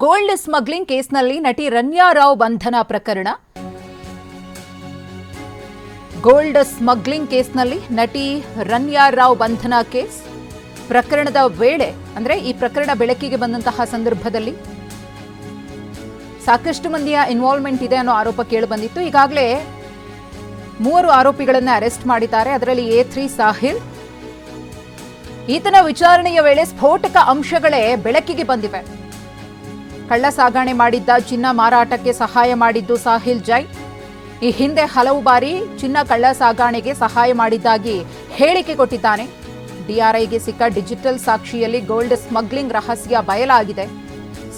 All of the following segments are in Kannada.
ಗೋಲ್ಡ್ ಸ್ಮಗ್ಲಿಂಗ್ ಕೇಸ್ನಲ್ಲಿ ನಟಿ ರನ್ಯಾ ರಾವ್ ಬಂಧನ ಪ್ರಕರಣ. ಗೋಲ್ಡ್ ಸ್ಮಗ್ಲಿಂಗ್ ಕೇಸ್ನಲ್ಲಿ ನಟಿ ರನ್ಯಾ ರಾವ್ ಬಂಧನ ಕೇಸ್ ಪ್ರಕರಣದ ವೇಳೆ ಅಂದ್ರೆ ಈ ಪ್ರಕರಣ ಬೆಳಕಿಗೆ ಬಂದಂತಹ ಸಂದರ್ಭದಲ್ಲಿ ಸಾಕಷ್ಟು ಮಂದಿಯ ಇನ್ವಾಲ್ವ್ಮೆಂಟ್ ಇದೆ ಅನ್ನೋ ಆರೋಪ ಕೇಳಿ ಬಂದಿತ್ತು. ಈಗಾಗಲೇ 3 ಆರೋಪಿಗಳನ್ನು ಅರೆಸ್ಟ್ ಮಾಡಿದ್ದಾರೆ. ಅದರಲ್ಲಿ A3 ಸಾಹಿಲ್. ಈತನ ವಿಚಾರಣೆಯ ವೇಳೆ ಸ್ಫೋಟಕ ಅಂಶಗಳೇ ಬೆಳಕಿಗೆ ಬಂದಿವೆ. ಕಳ್ಳ ಸಾಗಣೆ ಮಾಡಿದ್ದ, ಚಿನ್ನ ಮಾರಾಟಕ್ಕೆ ಸಹಾಯ ಮಾಡಿದ್ದು ಸಾಹಿಲ್ ಜೈನ್. ಈ ಹಿಂದೆ ಹಲವು ಬಾರಿ ಚಿನ್ನ ಕಳ್ಳ ಸಾಗಣೆಗೆ ಸಹಾಯ ಮಾಡಿದ್ದಾಗಿ ಹೇಳಿಕೆ ಕೊಟ್ಟಿದ್ದಾನೆ. ಡಿಆರ್ಐಗೆ ಸಿಕ್ಕ ಡಿಜಿಟಲ್ ಸಾಕ್ಷಿಯಲ್ಲಿ ಗೋಲ್ಡ್ ಸ್ಮಗ್ಲಿಂಗ್ ರಹಸ್ಯ ಬಯಲಾಗಿದೆ.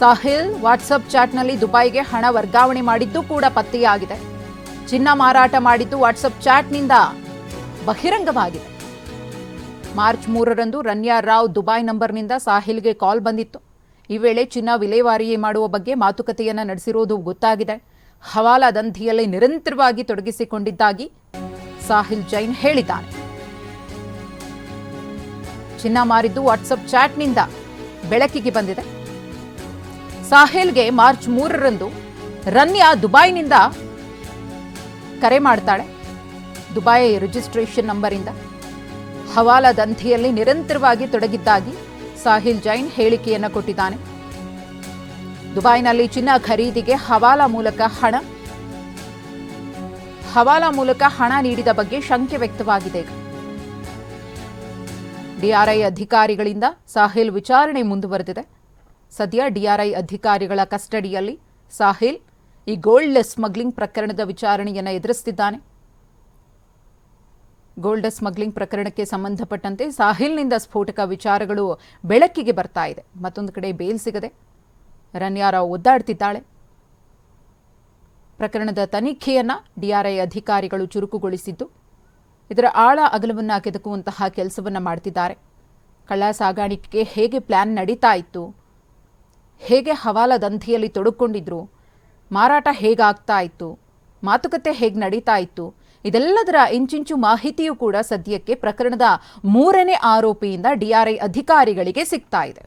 ಸಾಹಿಲ್ ವಾಟ್ಸಪ್ ಚಾಟ್ನಲ್ಲಿ ದುಬೈಗೆ ಹಣ ವರ್ಗಾವಣೆ ಮಾಡಿದ್ದು ಕೂಡ ಪತ್ತೆಯಾಗಿದೆ. ಚಿನ್ನ ಮಾರಾಟ ಮಾಡಿದ್ದು ವಾಟ್ಸಪ್ ಚಾಟ್ನಿಂದ ಬಹಿರಂಗವಾಗಿದೆ. ಮಾರ್ಚ್ 3ರಂದು ರನ್ಯಾ ರಾವ್ ದುಬೈ ನಂಬರ್ನಿಂದ ಸಾಹಿಲ್ಗೆ ಕಾಲ್ ಬಂದಿತ್ತು. ಈ ವೇಳೆ ಚಿನ್ನ ವಿಲೇವಾರಿ ಮಾಡುವ ಬಗ್ಗೆ ಮಾತುಕತೆಯನ್ನು ನಡೆಸಿರುವುದು ಗೊತ್ತಾಗಿದೆ. ಹವಾಲಾ ದಂಧೆಯಲ್ಲಿ ನಿರಂತರವಾಗಿ ತೊಡಗಿಸಿಕೊಂಡಿದ್ದಾಗಿ ಸಾಹಿಲ್ ಜೈನ್ ಹೇಳಿದ್ದಾನೆ. ಚಿನ್ನ ಮಾರಿದ್ದು ವಾಟ್ಸಪ್ ಚಾಟ್ನಿಂದ ಬೆಳಕಿಗೆ ಬಂದಿದೆ. ಸಾಹಿಲ್ಗೆ ಮಾರ್ಚ್ 3ರಂದು ರನ್ಯಾ ದುಬೈನಿಂದ ಕರೆ ಮಾಡ್ತಾಳೆ. ದುಬೈ ರಿಜಿಸ್ಟ್ರೇಷನ್ ನಂಬರಿಂದ ಹವಾಲಾ ದಂಧೆಯಲ್ಲಿ ನಿರಂತರವಾಗಿ ತೊಡಗಿದ್ದಾಗಿ ಸಾಹಿಲ್ ಜೈನ್ ಹೇಳಿಕೆಯನ್ನು ಕೊಟ್ಟಿದ್ದಾನೆ. ದುಬೈನಲ್ಲಿ ಚಿನ್ನ ಖರೀದಿಗೆ ಹವಾಲಾ ಮೂಲಕ ಹಣ ನೀಡಿದ ಬಗ್ಗೆ ಶಂಕೆ ವ್ಯಕ್ತವಾಗಿದೆ. ಡಿಆರ್ಐ ಅಧಿಕಾರಿಗಳಿಂದ ಸಾಹಿಲ್ ವಿಚಾರಣೆ ಮುಂದುವರೆದಿದೆ. ಸದ್ಯ ಡಿಆರ್ಐ ಅಧಿಕಾರಿಗಳ ಕಸ್ಟಡಿಯಲ್ಲಿ ಸಾಹಿಲ್ ಈ ಗೋಲ್ಡ್ ಸ್ಮಗ್ಲಿಂಗ್ ಪ್ರಕರಣದ ವಿಚಾರಣೆಯನ್ನು ಎದುರಿಸುತ್ತಿದ್ದಾನೆ. ಗೋಲ್ಡ್ ಸ್ಮಗ್ಲಿಂಗ್ ಪ್ರಕರಣಕ್ಕೆ ಸಂಬಂಧಪಟ್ಟಂತೆ ಸಾಹಿಲ್ನಿಂದ ಸ್ಫೋಟಕ ವಿಚಾರಗಳು ಬೆಳಕಿಗೆ ಬರ್ತಾ ಇದೆ. ಮತ್ತೊಂದು ಕಡೆ ಬೇಲ್ ಸಿಗದೆ ರನ್ಯಾ ರಾವ್ ಒದ್ದಾಡ್ತಿದ್ದಾಳೆ. ಪ್ರಕರಣದ ತನಿಖೆಯನ್ನ ಡಿಆರ್ಐ ಅಧಿಕಾರಿಗಳು ಚುರುಕುಗೊಳಿಸಿದ್ದು ಇದರ ಆಳ ಅಗಲವನ್ನು ಕೆದಕುವಂತಹ ಕೆಲಸವನ್ನ ಮಾಡ್ತಿದ್ದಾರೆ. ಕಳ್ಳ ಸಾಗಾಣಿಕೆಗೆ ಹೇಗೆ ಪ್ಲಾನ್ ನಡೀತಾ ಇತ್ತು, ಹೇಗೆ ಹವಾಲಾ ದಂಧೆಯಲ್ಲಿ ತೊಡಕೊಂಡಿದ್ರು, ಮಾರಾಟ ಹೇಗಾಗ್ತಾ ಇತ್ತು, ಮಾತುಕತೆ ಹೇಗೆ ನಡೀತಾ ಇತ್ತು, ಇದೆಲ್ಲದರ ಇಂಚಿಂಚು ಮಾಹಿತಿಯೂ ಕೂಡ ಸದ್ಯಕ್ಕೆ ಪ್ರಕರಣದ 3ನೇ ಆರೋಪಿಯಿಂದ ಡಿಆರ್ಐ ಅಧಿಕಾರಿಗಳಿಗೆ ಸಿಗ್ತಾ ಇದೆ.